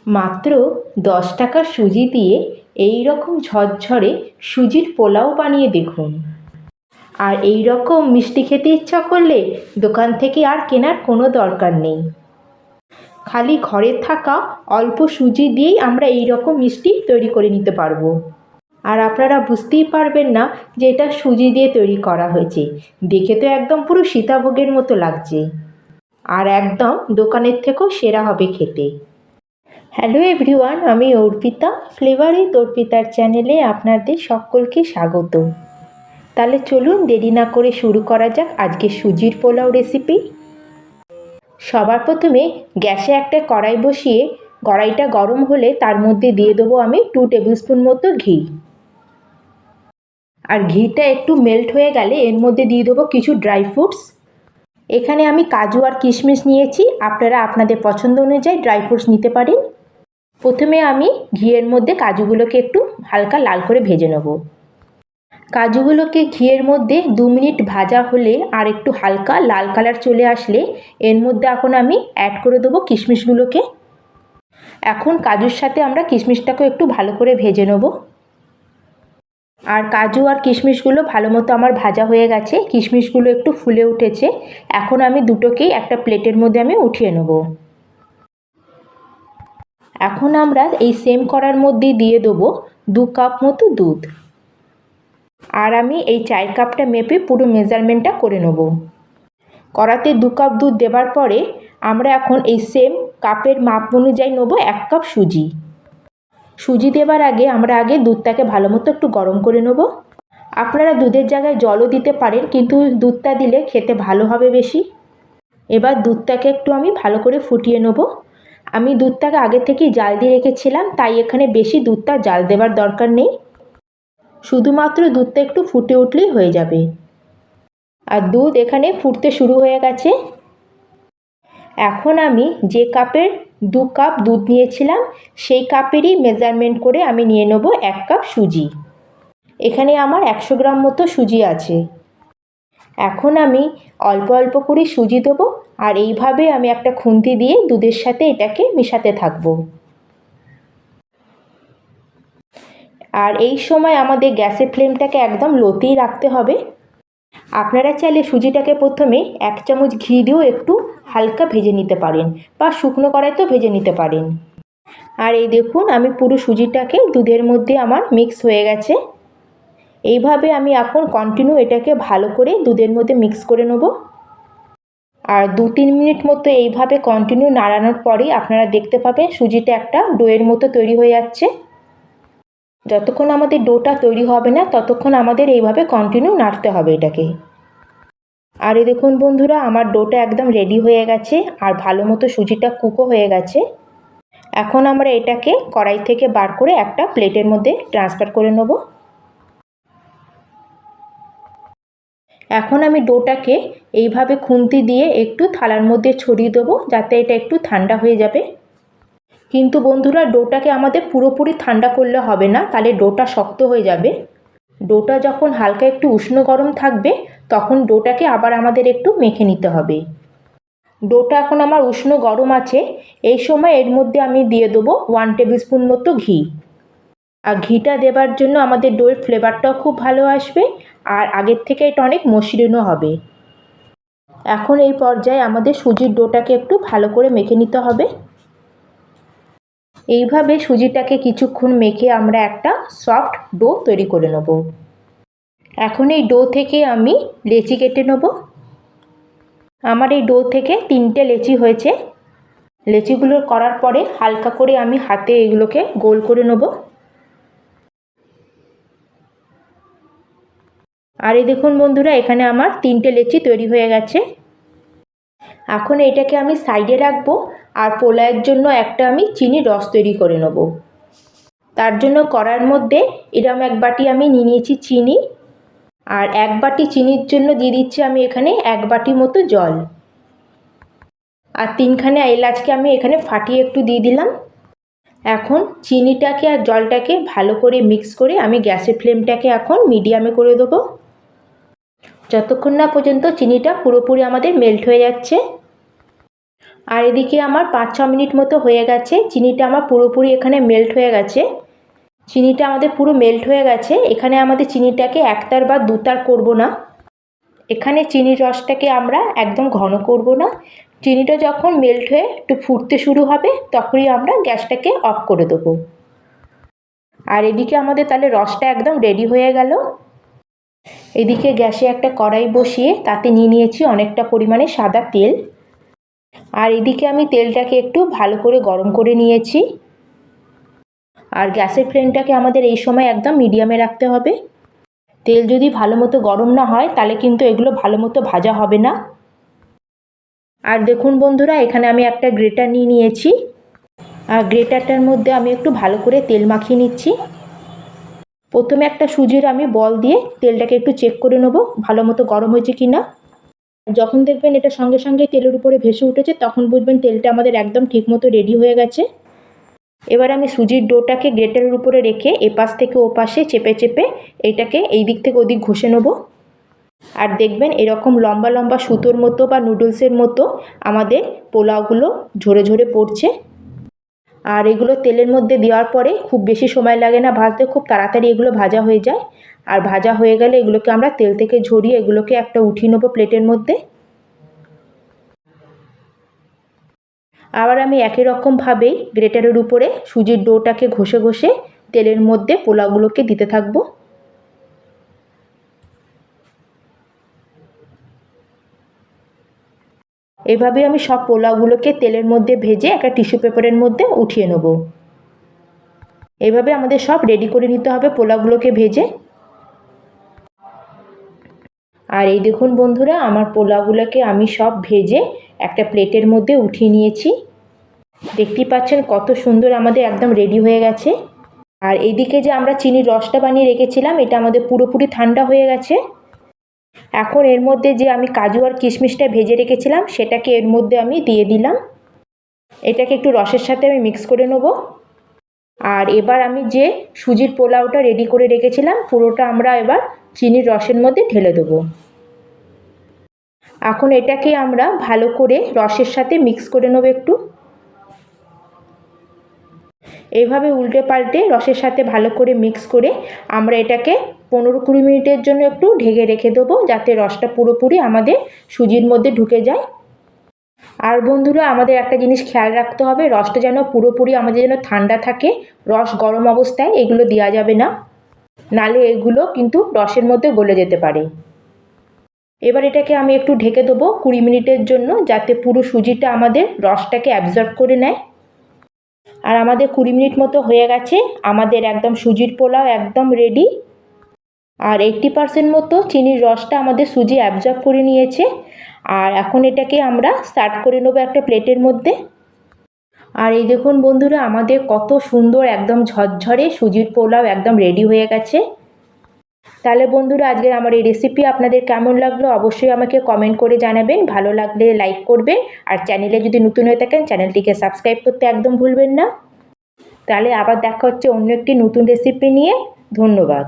মাত্র 10 টাকার সুজি দিয়ে এই রকম ঝরঝরে সুজির পোলাও বানিয়ে দেখুন। আর এই রকম মিষ্টি খেতে ইচ্ছা করলে দোকান থেকে আর কেনার কোনো দরকার নেই। খালি ঘরে থাকা অল্প সুজি দিয়েই আমরা এই রকম মিষ্টি তৈরি করে নিতে পারবো। আর আপনারা বুঝতেই পারবেন না যে এটা সুজি দিয়ে তৈরি করা হয়েছে। দেখে তো একদম পুরো সীতাভোগের মতো লাগছে, আর একদম দোকানের থেকেও সেরা হবে খেতে। হ্যালো এভরিওয়ান, আমি অর্পিতা। ফ্লেভার উইথ অর্পিতার চ্যানেলে আপনাদের সকলকে স্বাগত। তাহলে চলুন দেরি না করে শুরু করা যাক আজকে সুজির পোলাও রেসিপি। সবার প্রথমে গ্যাসে একটা কড়াই বসিয়ে কড়াইটা গরম হলে তার মধ্যে দিয়ে দেবো আমি 2 টেবিল স্পুন মতো ঘি। আর ঘিটা একটু মেল্ট হয়ে গেলে এর মধ্যে দিয়ে দেবো কিছু ড্রাই ফ্রুটস। এখানে আমি কাজু আর কিশমিশ নিয়েছি, আপনারা আপনাদের পছন্দ অনুযায়ী ড্রাই ফ্রুটস নিতে পারেন। প্রথমে আমি ঘিয়ের মধ্যে কাজুগুলোকে একটু হালকা লাল করে ভেজে নেব। কাজুগুলোকে ঘিয়ের মধ্যে 2 মিনিট ভাজা হলে আর একটু হালকা লাল কালার চলে আসলে এর মধ্যে এখন আমি অ্যাড করে দেবো কিশমিশগুলোকে। এখন কাজুর সাথে আমরা কিশমিশটাকে একটু ভালো করে ভেজে নেব। আর কাজু আর কিশমিশগুলো ভালো মতো আমার ভাজা হয়ে গেছে, কিশমিশগুলো একটু ফুলে উঠেছে। এখন আমি দুটোকেই একটা প্লেটের মধ্যে আমি উঠিয়ে নেব। এখন আমরা এই সেম কড়ার মধ্যে দিয়ে দেবো 2 কাপ মতো দুধ। আর আমি এই চায়ের কাপটা মেপে পুরো মেজারমেন্টটা করে নেব। কড়াতে 2 কাপ দুধ দেওয়ার পরে আমরা এখন এই সেম কাপের মাপ অনুযায়ী নেব 1 কাপ সুজি। সুজি দেওয়ার আগে আমরা দুধটাকে ভালো মতো একটু গরম করে নেব। আপনারা দুধের জায়গায় জলও দিতে পারেন, কিন্তু দুধটা দিলে খেতে ভালো হবে বেশি। এবার দুধটাকে একটু আমি ভালো করে ফুটিয়ে নেব। আমি দুধটাকে আগে থেকেই জাল দিয়ে রেখেছিলাম, তাই এখানে বেশি দুধটা জাল দেওয়ার দরকার নেই। শুধুমাত্র দুধটা একটু ফুটে উঠলেই হয়ে যাবে। আর দুধ এখানে ফুটতে শুরু হয়ে গেছে। এখন আমি যে কাপের 2 কাপ দুধ নিয়েছিলাম সেই কাপেরই মেজারমেন্ট করে আমি নিয়ে নেব 1 কাপ সুজি। এখানে আমার 100 গ্রাম মতো সুজি আছে। এখন আমি অল্প অল্প করে সুজি দেবো, আর এইভাবে আমি একটা খুন্তি দিয়ে দুধের সাথে এটাকে মেশাতে থাকবো। আর এই সময় আমাদের গ্যাসের ফ্লেমটাকে একদম লোতেই রাখতে হবে। আপনারা চাইলে সুজিটাকে প্রথমে 1 চামচ ঘি দিয়েও একটু হালকা ভেজে নিতে পারেন, বা শুকনো কড়াইতেও ভেজে নিতে পারেন। আর এই দেখুন, আমি পুরো সুজিটাকে দুধের মধ্যে আমার মিক্স হয়ে গেছে। এইভাবে আমি এখন কন্টিনিউ এটাকে ভালো করে দুধের মধ্যে মিক্স করে নেব। আর 2-3 মিনিট মতো এইভাবে কন্টিনিউ নাড়ানোর পরেই আপনারা দেখতে পাবেন সুজিটা একটা ডোয়ের মতো তৈরি হয়ে যাচ্ছে। যতক্ষণ আমাদের ডোটা তৈরি হবে না ততক্ষণ আমাদের এইভাবে কন্টিনিউ নাড়তে হবে এটাকে। আর এই দেখুন বন্ধুরা, আমার ডোটা একদম রেডি হয়ে গেছে আর ভালো মতো সুজিটা কুকও হয়ে গেছে। এখন আমরা এটাকে কড়াই থেকে বার করে একটা প্লেটের মধ্যে ট্রান্সফার করে নেব। এখন আমি ডোটাকে এইভাবে খুন্তি দিয়ে একটু থালার মধ্যে ছড়িয়ে দেবো, যাতে এটা একটু ঠান্ডা হয়ে যাবে। কিন্তু বন্ধুরা, ডোটাকে আমাদের পুরোপুরি ঠান্ডা করলে হবে না, তাহলে ডোটা শক্ত হয়ে যাবে। ডোটা যখন হালকা একটু উষ্ণ গরম থাকবে তখন ডোটাকে আবার আমাদের একটু মেখে নিতে হবে। ডোটা এখন আমার উষ্ণ গরম আছে। এই সময় এর মধ্যে আমি দিয়ে দেবো 1 টেবিল স্পুন মতো ঘি। আর ঘিটা দেবার জন্য আমাদের ডোয়ের ফ্লেভারটাও খুব ভালো আসবে, আর আগের থেকে এটা অনেক মসৃণও হবে। এখন এই পর্যায়ে আমাদের সুজির ডোটাকে একটু ভালো করে মেখে নিতে হবে। এইভাবে সুজিটাকে কিছুক্ষণ মেখে আমরা একটা সফট ডো তৈরি করে নেব। এখন এই ডো থেকে আমি লেচি কেটে নেব। আমার এই ডো থেকে 3টে লেচি হয়েছে। লেচিগুলো করার পরে হালকা করে আমি হাতে এগুলোকে গোল করে নেব। আর এই দেখুন বন্ধুরা, এখানে আমার 3টে লেচি তৈরি হয়ে গেছে। এখন এটাকে আমি সাইডে রাখবো, আর পোলাওয়ের জন্য একটা আমি চিনির রস তৈরি করে নেব। তার জন্য কড়ার মধ্যে এরকম 1 বাটি আমি নিয়ে নিয়েছি চিনি, আর 1 বাটি চিনির জন্য দিয়ে দিচ্ছি আমি এখানে 1 বাটি মতো জল। আর 3খানা এলাচকে আমি এখানে ফাটিয়ে একটু দিয়ে দিলাম। এখন চিনিটাকে আর জলটাকে ভালো করে মিক্স করে আমি গ্যাসের ফ্লেমটাকে এখন মিডিয়ামে করে দেবো, যতক্ষণ না পর্যন্ত চিনিটা পুরোপুরি আমাদের মেল্ট হয়ে যাচ্ছে। আর এদিকে আমার 5-6 মিনিট মতো হয়ে গেছে, চিনিটা আমার পুরোপুরি এখানে মেল্ট হয়ে গেছে। চিনিটা আমাদের পুরো মেল্ট হয়ে গেছে। এখানে আমাদের চিনিটাকে একতার বা দুতার করব না। এখানে চিনির রসটাকে আমরা একদম ঘন করব না। চিনিটা যখন মেল্ট হয়ে একটু ফুটতে শুরু হবে তখনই আমরা গ্যাসটাকে অফ করে দেবো। আর এদিকে আমাদের তাহলে রসটা একদম রেডি হয়ে গেল। এদিকে গ্যাসে একটা কড়াই বসিয়ে তাতে নিয়ে নিয়েছি অনেকটা পরিমাণে সাদা তেল। আর এদিকে আমি তেলটাকে একটু ভালো করে গরম করে নিয়েছি। আর গ্যাসের ফ্লেমটাকে আমাদের এই সময় একদম মিডিয়ামে রাখতে হবে। তেল যদি ভালো মতো গরম না হয় তাহলে কিন্তু এগুলো ভালো মতো ভাজা হবে না। আর দেখুন বন্ধুরা, এখানে আমি একটা গ্রেটার নিয়ে নিয়েছি। আর গ্রেটারটার মধ্যে আমি একটু ভালো করে তেল মাখিয়ে নিচ্ছি। প্রথমে একটা সুজির আমি বল দিয়ে তেলটাকে একটু চেক করে নেব ভালো মতো গরম হয়েছে কি না। যখন দেখবেন এটা সঙ্গে সঙ্গে তেলের উপরে ভেসে উঠেছে তখন বুঝবেন তেলটা আমাদের একদম ঠিক মতো রেডি হয়ে গেছে। এবার আমি সুজির ডোটাকে গ্রেটারের উপরে রেখে এপাশ থেকে ওপাশে চেপে চেপে এটাকে এই দিক থেকে ওদিক ঘষে নেব। আর দেখবেন এরকম লম্বা লম্বা সুতোর মতো বা নুডলসের মতো আমাদের পোলাওগুলো ঝরে ঝরে পড়ছে। আর এগুলো তেলের মধ্যে দেওয়ার পরে খুব বেশি সময় লাগে না ভাজতে, খুব তাড়াতাড়ি এগুলো ভাজা হয়ে যায়। আর ভাজা হয়ে গেলে এগুলোকে আমরা তেল থেকে ঝরিয়ে এগুলোকে একটা উঠিয়ে নেবো প্লেটের মধ্যে। আবার আমি একই রকমভাবেই গ্রেটারের উপরে সুজির ডোটাকে ঘষে ঘষে তেলের মধ্যে পোলাওগুলোকে দিতে থাকবো। এভাবে আমি সব পোলাওগুলোকে তেলের মধ্যে ভেজে একটা টিস্যু পেপারের মধ্যে উঠিয়ে নেব। এভাবে আমাদের সব রেডি করে নিতে হবে পোলাওগুলোকে ভেজে। আর এই দেখুন বন্ধুরা, আমার পোলাওগুলোকে আমি সব ভেজে একটা প্লেটের মধ্যে উঠিয়ে নিয়েছি। দেখতেই পাচ্ছেন কত সুন্দর আমাদের একদম রেডি হয়ে গেছে। আর এইদিকে যে আমরা চিনির রসটা বানিয়ে রেখেছিলাম এটা আমাদের পুরোপুরি ঠান্ডা হয়ে গেছে। এখন এর মধ্যে যে আমি কাজু আর কিশমিশটা ভেজে রেখেছিলাম সেটাকে এর মধ্যে আমি দিয়ে দিলাম। এটাকে একটু রসের সাথে আমি মিক্স করে নেব। আর এবার আমি যে সুজির পোলাওটা রেডি করে রেখেছিলাম পুরোটা আমরা এবার চিনির রসের মধ্যে ঢেলে দেবো। এখন এটাকে আমরা ভালো করে রসের সাথে মিক্স করে নেব একটু। এইভাবে উল্টে পাল্টে রসের সাথে ভালো করে মিক্স করে আমরা এটাকে 15-20 মিনিটের জন্য একটু ঢেকে রেখে দেবো যাতে রসটা পুরোপুরি আমাদের সুজির মধ্যে ঢুকে যায়। আর বন্ধুরা, আমাদের একটা জিনিস খেয়াল রাখতে হবে, রসটা যেন পুরোপুরি আমাদের যেন ঠান্ডা থাকে। রস গরম অবস্থায় এগুলো দেওয়া যাবে না, নালে এগুলো কিন্তু রসের মধ্যে গলে যেতে পারে। এবার এটাকে আমি একটু ঢেকে দেবো 20 মিনিটের জন্য যাতে পুরো সুজিটা আমাদের রসটাকে অ্যাবজর্ব করে নেয়। আর আমাদের 20 মিনিট মতো হয়ে গেছে, আমাদের একদম সুজির পোলাও একদম রেডি। আর 80% মতো চিনির রসটা আমাদের সুজি অ্যাবজর্ব করে নিয়েছে। আর এখন এটাকে আমরা সার্ভ করে নেবো একটা প্লেটের মধ্যে। আর এই দেখুন বন্ধুরা, আমাদের কত সুন্দর একদম ঝরঝরে সুজির পোলাও একদম রেডি হয়ে গেছে। তাহলে বন্ধুরা, আজকের আমার এই রেসিপি আপনাদের কেমন লাগলো অবশ্যই আমাকে কমেন্ট করে জানাবেন। ভালো লাগলে লাইক করবেন, আর চ্যানেলে যদি নতুন হয়ে থাকেন চ্যানেলটিকে সাবস্ক্রাইব করতে একদম ভুলবেন না। তাহলে আবার দেখা হচ্ছে অন্য একটি নতুন রেসিপি নিয়ে। ধন্যবাদ।